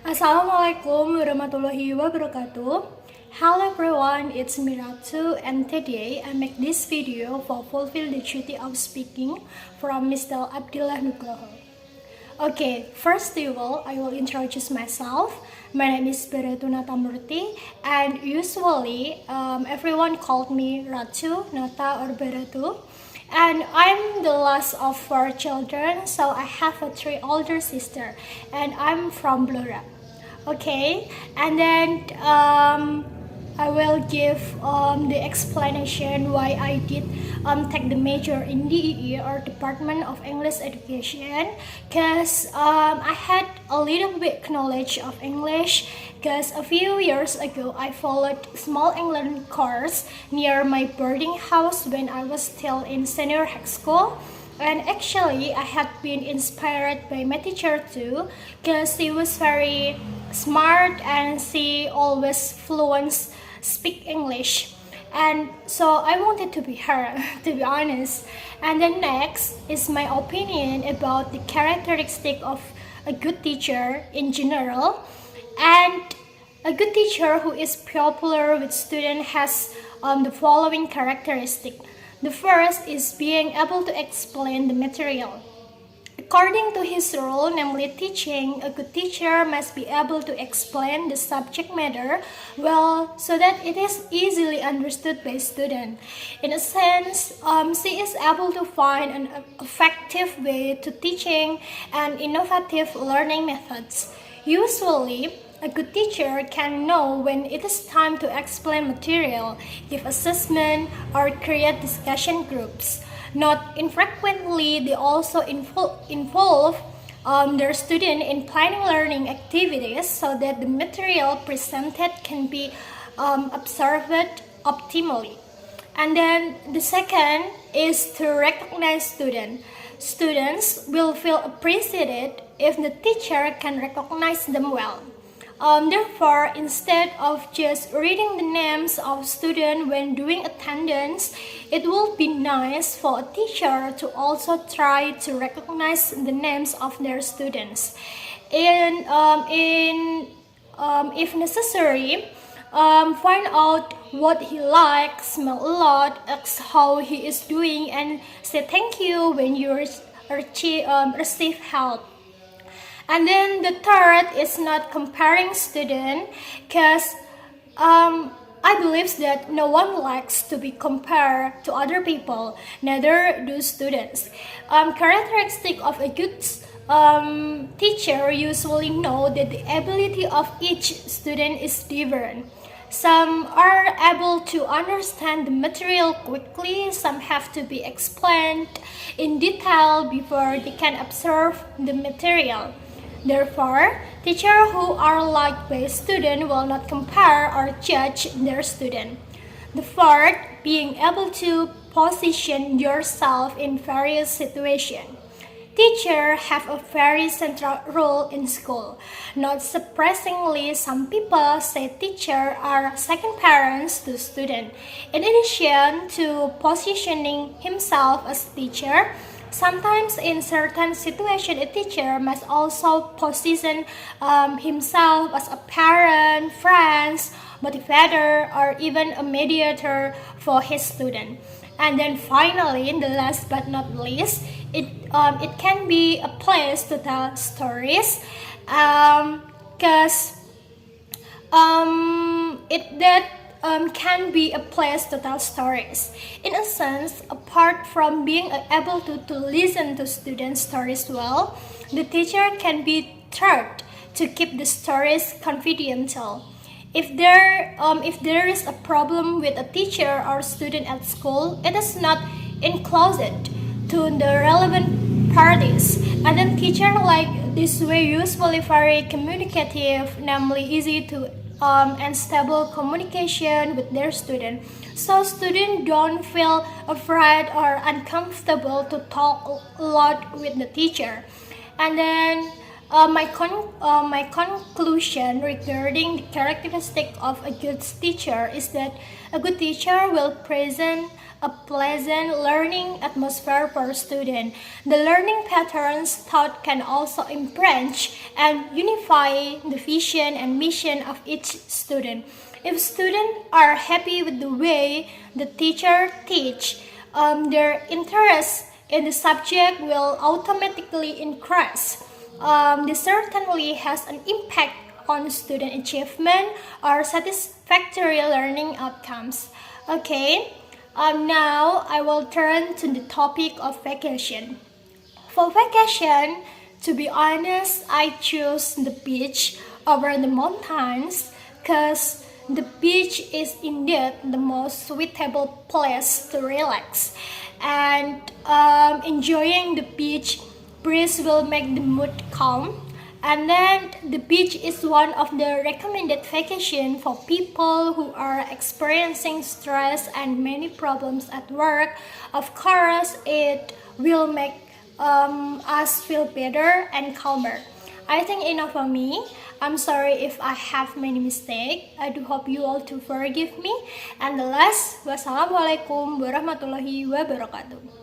Assalamualaikum warahmatullahi wabarakatuh. Hello everyone, it's Miratu and today I make this video for fulfill the duty of speaking from Mr. Abdullah Nugroho. Okay, first of all, I will introduce myself. My name is BHARATU Nata MURTI and usually everyone called me Ratu, Nata or BHARATU. And I'm the last of 4 children, so I have 3 older sisters and I'm from Blora. Okay, and then I will give the explanation why I did take the major in DEE or Department of English Education, because I had a little bit knowledge of English, because a few years ago I followed small England course near my boarding house when I was still in senior high school. And actually, I had been inspired by my teacher too, because she was very smart and she always fluent speak English. And so I wanted to be her, to be honest. And then next is my opinion about the characteristic of a good teacher in general. And a good teacher who is popular with students has the following characteristic. The first is being able to explain the material. According to his role, namely teaching, a good teacher must be able to explain the subject matter well so that it is easily understood by students. In a sense, she is able to find an effective way to teaching and innovative learning methods. Usually, a good teacher can know when it is time to explain material, give assessment, or create discussion groups. Not infrequently, they also involve their student in planning learning activities so that the material presented can be observed optimally. And then the second is to recognize students. Students will feel appreciated if the teacher can recognize them well. Therefore, instead of just reading the names of students when doing attendance, it would be nice for a teacher to also try to recognize the names of their students. And if necessary, find out what he likes, smell a lot, ask how he is doing, and say thank you when you receive help. And then the third is not comparing students, because I believe that no one likes to be compared to other people, neither do students. Characteristic of a good teacher usually know that the ability of each student is different. Some are able to understand the material quickly, some have to be explained in detail before they can observe the material. Therefore, teachers who are liked by students will not compare or judge their student. The fourth, being able to position yourself in various situations. Teachers have a very central role in school. Not surprisingly, some people say teachers are second parents to students. In addition to positioning himself as teacher, sometimes in certain situations, a teacher must also position himself as a parent, friends, motivator, or even a mediator for his student. And then finally, the last but not least, it can be a place to tell stories, because can be a place to tell stories. In a sense, apart from being able to listen to students' stories well, the teacher can be taught to keep the stories confidential. If there is a problem with a teacher or student at school, it is not enclosed to the relevant parties. And then teachers like this way usually very communicative, namely easy to and stable communication with their student, so students don't feel afraid or uncomfortable to talk a lot with the teacher. And then My conclusion regarding the characteristic of a good teacher is that a good teacher will present a pleasant learning atmosphere for students. The learning patterns taught can also entrench and unify the vision and mission of each student. If students are happy with the way the teacher teach, their interest in the subject will automatically increase. This certainly has an impact on student achievement or satisfactory learning outcomes. Okay, now I will turn to the topic of vacation. For vacation, to be honest, I choose the beach over the mountains because the beach is indeed the most suitable place to relax. And enjoying the beach breeze will make the mood calm. And then the beach is one of the recommended vacation for people who are experiencing stress and many problems at work. Of course, it will make us feel better and calmer. I think enough for me. I'm sorry if I have many mistakes. I do hope you all to forgive me. And the last, wassalamualaikum warahmatullahi wabarakatuh.